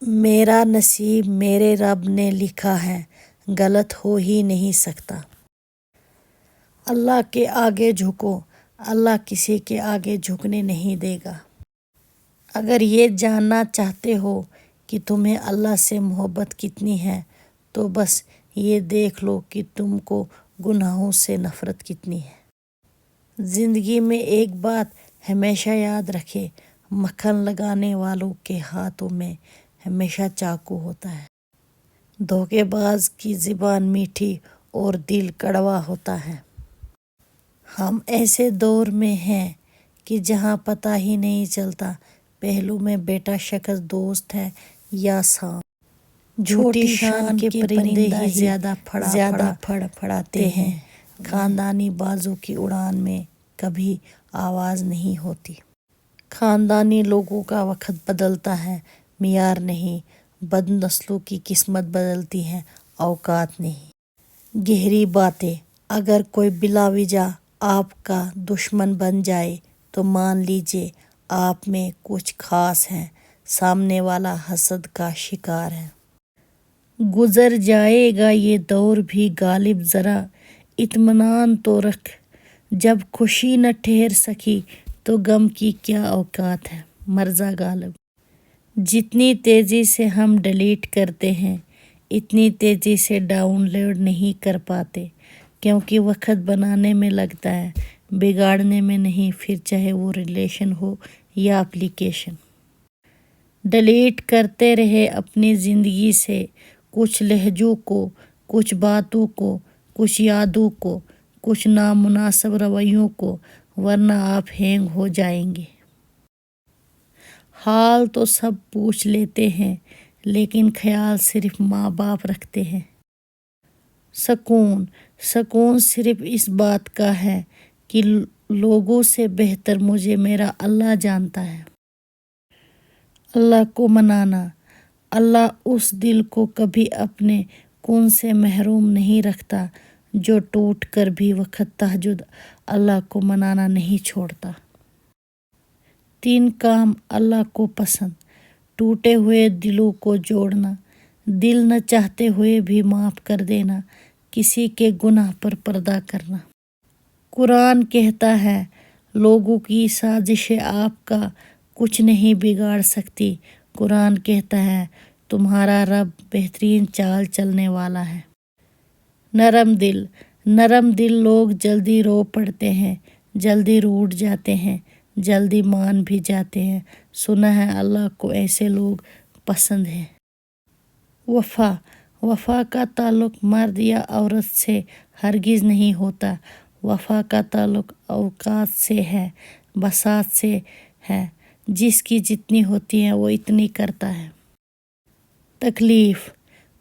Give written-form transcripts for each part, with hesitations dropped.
میرا نصیب میرے رب نے لکھا ہے، غلط ہو ہی نہیں سکتا۔ اللہ کے آگے جھکو، اللہ کسی کے آگے جھکنے نہیں دے گا۔ اگر یہ جاننا چاہتے ہو کہ تمہیں اللہ سے محبت کتنی ہے تو بس یہ دیکھ لو کہ تم کو گناہوں سے نفرت کتنی ہے۔ زندگی میں ایک بات ہمیشہ یاد رکھے، مکھن لگانے والوں کے ہاتھوں میں ہمیشہ چاقو ہوتا ہے۔ دھوکے باز کی زبان میٹھی اور دل کڑوا ہوتا ہے۔ ہم ایسے دور میں ہیں کہ جہاں پتہ ہی نہیں چلتا پہلو میں بیٹا شخص دوست ہے یا سانپ۔ چھوٹی شان کے پرندے ہی زیادہ پھڑ پھڑاتے ہیں۔ خاندانی بازوں کی اڑان میں کبھی آواز نہیں ہوتی۔ خاندانی لوگوں کا وقت بدلتا ہے، معیار نہیں۔ بد نسلوں کی قسمت بدلتی ہے، اوقات نہیں۔ گہری باتیں: اگر کوئی بلا وجہ آپ کا دشمن بن جائے تو مان لیجیے آپ میں کچھ خاص ہے، سامنے والا حسد کا شکار ہے۔ گزر جائے گا یہ دور بھی غالب، ذرا اطمینان تو رکھ۔ جب خوشی نہ ٹھہر سکی تو غم کی کیا اوقات ہے۔ مرزا غالب۔ جتنی تیزی سے ہم ڈیلیٹ کرتے ہیں اتنی تیزی سے ڈاؤن لوڈ نہیں کر پاتے، کیونکہ وقت بنانے میں لگتا ہے، بگاڑنے میں نہیں، پھر چاہے وہ ریلیشن ہو یا اپلیکیشن۔ ڈیلیٹ کرتے رہے اپنی زندگی سے کچھ لہجوں کو، کچھ باتوں کو، کچھ یادوں کو، کچھ نامناسب رویوں کو، ورنہ آپ ہینگ ہو جائیں گے۔ حال تو سب پوچھ لیتے ہیں لیکن خیال صرف ماں باپ رکھتے ہیں۔ سکون صرف اس بات کا ہے کہ لوگوں سے بہتر مجھے میرا اللہ جانتا ہے۔ اللہ کو منانا: اللہ اس دل کو کبھی اپنے کن سے محروم نہیں رکھتا جو ٹوٹ کر بھی وقت تہجد اللہ کو منانا نہیں چھوڑتا۔ 3 کام اللہ کو پسند: ٹوٹے ہوئے دلوں کو جوڑنا، دل نہ چاہتے ہوئے بھی معاف کر دینا، کسی کے گناہ پر پردہ کرنا۔ قرآن کہتا ہے، لوگوں کی سازشیں آپ کا کچھ نہیں بگاڑ سکتی۔ قرآن کہتا ہے، تمہارا رب بہترین چال چلنے والا ہے۔ نرم دل لوگ جلدی رو پڑتے ہیں، جلدی روٹھ جاتے ہیں، جلدی مان بھی جاتے ہیں۔ سنا ہے اللہ کو ایسے لوگ پسند ہیں۔ وفا کا تعلق مرد یا عورت سے ہرگز نہیں ہوتا۔ وفا کا تعلق اوقات سے ہے، بساط سے ہے۔ جس کی جتنی ہوتی ہے وہ اتنی کرتا ہے۔ تکلیف: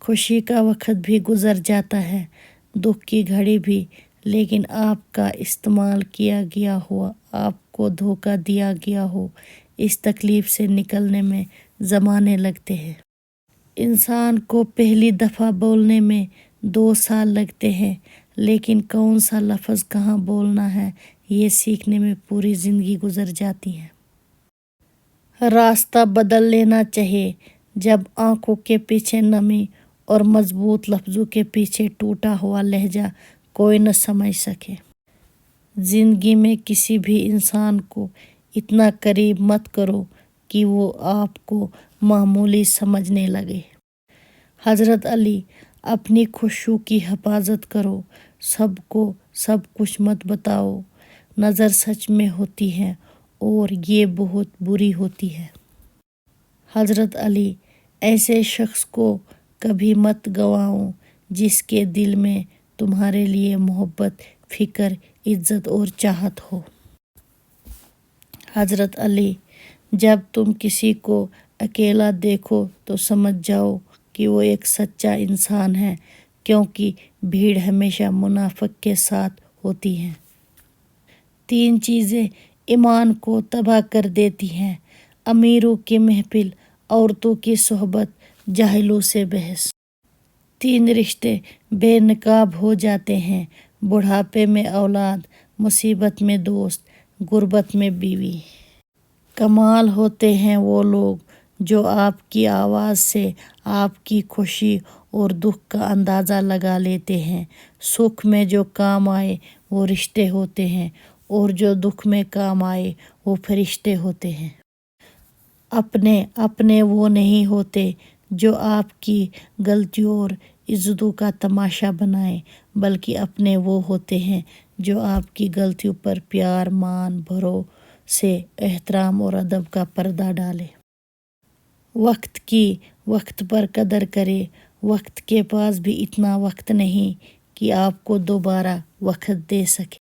خوشی کا وقت بھی گزر جاتا ہے، دکھ کی گھڑی بھی، لیکن آپ کا استعمال کیا گیا ہو، آپ کو دھوکہ دیا گیا ہو، اس تکلیف سے نکلنے میں زمانے لگتے ہیں۔ انسان کو پہلی دفعہ بولنے میں 2 سال لگتے ہیں، لیکن کون سا لفظ کہاں بولنا ہے یہ سیکھنے میں پوری زندگی گزر جاتی ہے۔ راستہ بدل لینا چاہیے جب آنکھوں کے پیچھے نمی اور مضبوط لفظوں کے پیچھے ٹوٹا ہوا لہجہ کوئی نہ سمجھ سکے۔ زندگی میں کسی بھی انسان کو اتنا قریب مت کرو کہ وہ آپ کو معمولی سمجھنے لگے۔ حضرت علی: اپنی خوشیوں کی حفاظت کرو، سب کو سب کچھ مت بتاؤ، نظر سچ میں ہوتی ہے اور یہ بہت بری ہوتی ہے۔ حضرت علی: ایسے شخص کو کبھی مت گنواؤ جس کے دل میں تمہارے لیے محبت، فکر، عزت اور چاہت ہو۔ حضرت علی: جب تم کسی کو اکیلا دیکھو تو سمجھ جاؤ کہ وہ ایک سچا انسان ہے، کیونکہ بھیڑ ہمیشہ منافق کے ساتھ ہوتی ہے۔ 3 چیزیں ایمان کو تباہ کر دیتی ہیں: امیروں کی محفل، عورتوں کی صحبت، جاہلوں سے بحث۔ 3 رشتے بے نقاب ہو جاتے ہیں: بڑھاپے میں اولاد، مصیبت میں دوست، غربت میں بیوی۔ کمال ہوتے ہیں وہ لوگ جو آپ کی آواز سے آپ کی خوشی اور دکھ کا اندازہ لگا لیتے ہیں۔ سکھ میں جو کام آئے وہ رشتے ہوتے ہیں اور جو دکھ میں کام آئے وہ فرشتے ہوتے ہیں۔ اپنے وہ نہیں ہوتے جو آپ کی غلطیوں اور عزتوں کا تماشا بنائیں، بلکہ اپنے وہ ہوتے ہیں جو آپ کی غلطیوں پر پیار، مان، بھروسے، احترام اور ادب کا پردہ ڈالیں۔ وقت کی وقت پر قدر کریں۔ وقت کے پاس بھی اتنا وقت نہیں کہ آپ کو دوبارہ وقت دے سکے۔